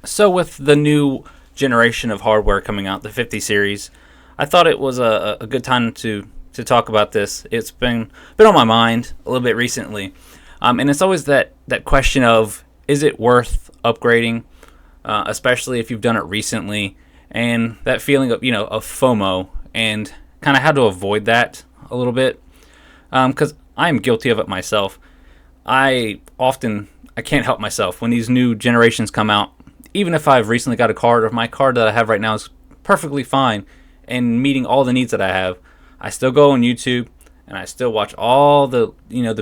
So with the new generation of hardware coming out, the 50 series, I thought it was a good time to talk about this. It's been on my mind a little bit recently, and it's always that question of, is it worth upgrading, especially if you've done it recently, and that feeling of of FOMO and kind of how to avoid that a little bit, because I'm guilty of it myself. I can't help myself when these new generations come out. Even if I've recently got a card, or if my card that I have right now is perfectly fine and meeting all the needs that I have, I still go on YouTube and I still watch all the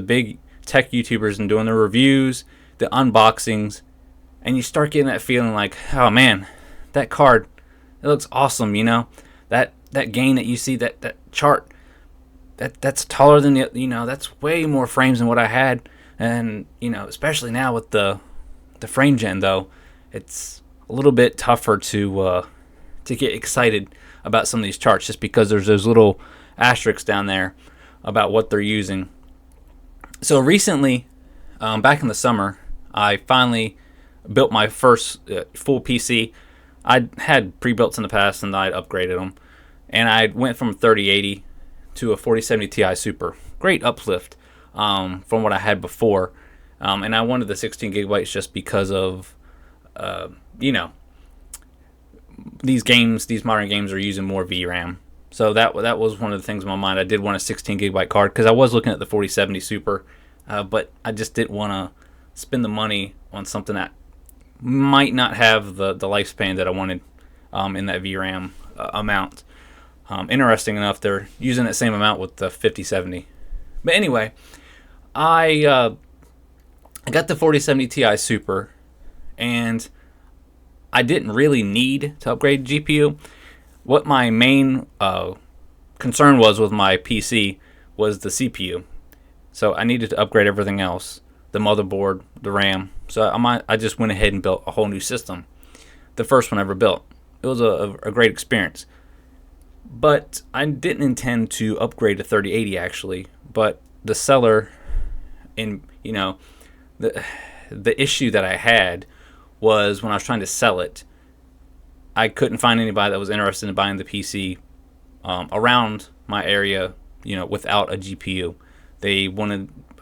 big tech YouTubers and doing the reviews, the unboxings, and you start getting that feeling like, oh man, that card, it looks awesome. That gain that you see, that chart, that's taller than that's way more frames than what I had. And especially now with the frame gen, though, it's a little bit tougher to get excited about some of these charts, just because there's those little asterisks down there about what they're using. So recently, back in the summer, I finally built my first full PC. I had pre-built in the past and I'd upgraded them, and I went from 3080 to a 4070 Ti Super. Great uplift from what I had before, and I wanted the 16 gigabytes just because of uh, you know these modern games are using more VRAM. So that was one of the things in my mind. I did want a 16 gigabyte card because I was looking at the 4070 Super, but I just didn't want to spend the money on something that might not have the lifespan that I wanted in that VRAM amount. Interesting enough, they're using that same amount with the 5070. But anyway, I got the 4070 Ti Super, and I didn't really need to upgrade GPU. What my main concern was with my PC was the CPU. So I needed to upgrade everything else, the motherboard, the RAM. So I just went ahead and built a whole new system, the first one I ever built. It was a great experience. But I didn't intend to upgrade to 3080 actually. But the seller, in the issue that I had was when I was trying to sell it, I couldn't find anybody that was interested in buying the PC around my area, without a GPU.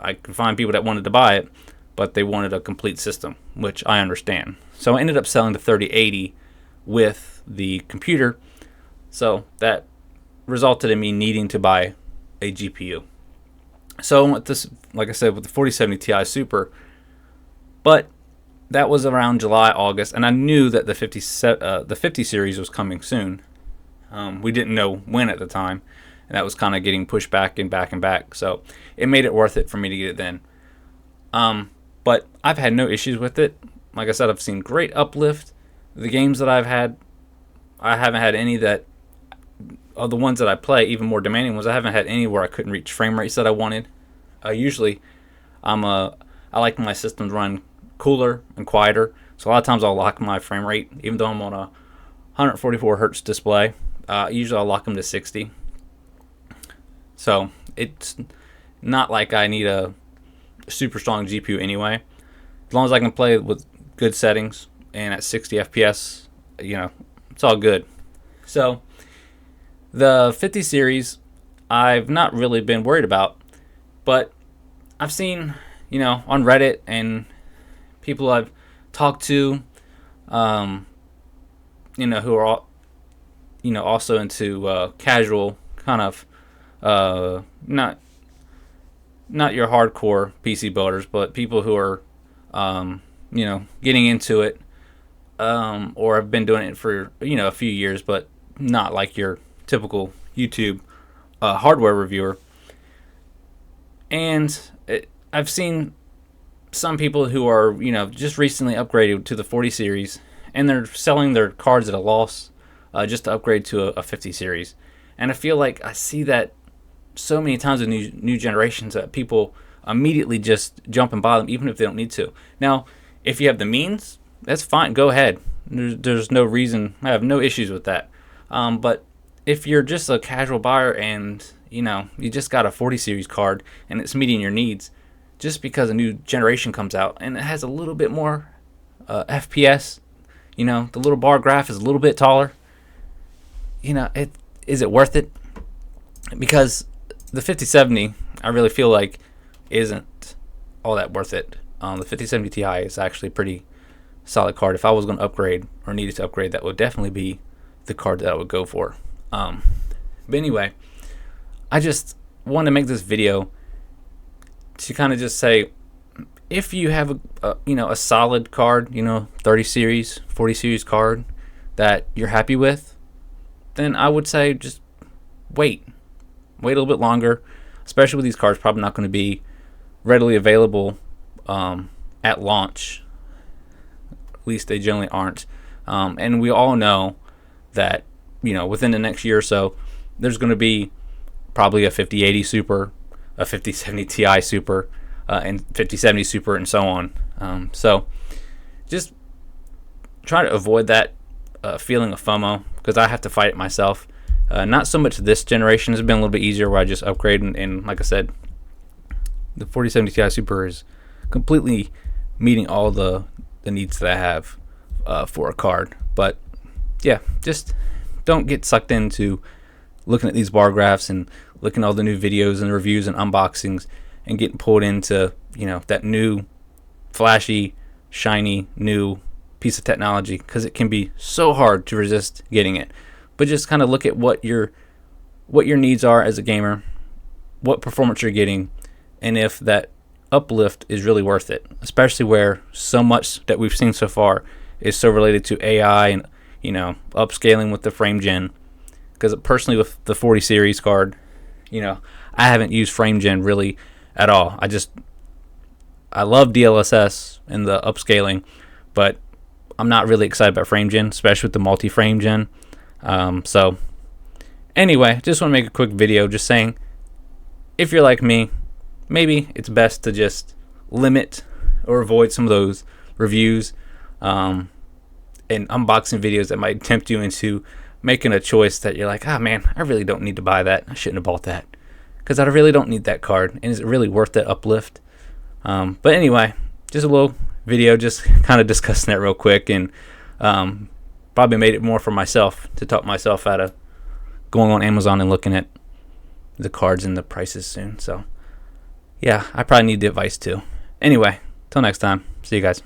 I could find people that wanted to buy it, but they wanted a complete system, which I understand. So I ended up selling the 3080 with the computer. So that resulted in me needing to buy a GPU. So with this, like I said, with the 4070 Ti Super, but that was around July, August, and I knew that the 50 series was coming soon. We didn't know when at the time, and that was kind of getting pushed back and back and back. So it made it worth it for me to get it then. But I've had no issues with it. Like I said, I've seen great uplift. The games that I've had, I haven't had any that of the ones that I play, even more demanding ones. I haven't had any where I couldn't reach frame rates that I wanted. Usually, I like my systems run cooler and quieter. So a lot of times I'll lock my frame rate, even though I'm on a 144 hertz display. Usually I'll lock them to 60. So it's not like I need a super strong GPU anyway. As long as I can play with good settings and at 60 FPS, it's all good. So the 50 series, I've not really been worried about, but I've seen, on Reddit and people I've talked to, who are all, also into casual kind of, not your hardcore PC builders, but people who are, getting into it, or have been doing it for a few years, but not like your typical YouTube hardware reviewer. And I've seen some people who are just recently upgraded to the 40 series, and they're selling their cards at a loss just to upgrade to a 50 series. And I feel like I see that so many times with new generations that people immediately just jump and buy them, even if they don't need to. Now, if you have the means, that's fine. Go ahead. There's no reason. I have no issues with that. But if you're just a casual buyer and you just got a 40 series card and it's meeting your needs, just because a new generation comes out and it has a little bit more FPS, the little bar graph is a little bit taller. Is it worth it? Because the 5070, I really feel like, isn't all that worth it. The 5070 Ti is actually a pretty solid card. If I was going to upgrade or needed to upgrade, that would definitely be the card that I would go for. But anyway, I just wanted to make this video to kind of just say, if you have a solid card, 30 series, 40 series card that you're happy with, then I would say just wait a little bit longer, especially with these cards probably not going to be readily available at launch. At least they generally aren't. And we all know that within the next year or so, there's going to be probably a 5080 Super, a 5070 Ti Super, and 5070 Super, and so on. So just try to avoid that feeling of FOMO, because I have to fight it myself. Not so much this generation. It's been a little bit easier where I just upgrade, and like I said, the 4070 Ti Super is completely meeting all the needs that I have for a card. But yeah, just don't get sucked into looking at these bar graphs and looking at all the new videos and reviews and unboxings and getting pulled into that new flashy, shiny, new piece of technology, because it can be so hard to resist getting it. But just kind of look at what your needs are as a gamer, what performance you're getting, and if that uplift is really worth it, especially where so much that we've seen so far is so related to AI and upscaling with the frame gen. Because personally, with the 40 series card, I haven't used frame gen really at all. I love DLSS and the upscaling, but I'm not really excited about frame gen, especially with the multi-frame gen. So anyway, just want to make a quick video just saying, if you're like me, maybe it's best to just limit or avoid some of those reviews and unboxing videos that might tempt you into making a choice that you're like, man, I really don't need to buy that. I shouldn't have bought that because I really don't need that card. And is it really worth that uplift? But anyway, just a little video just kind of discussing that real quick, and probably made it more for myself to talk myself out of going on Amazon and looking at the cards and the prices soon. So yeah, I probably need the advice too. Anyway, till next time, see you guys.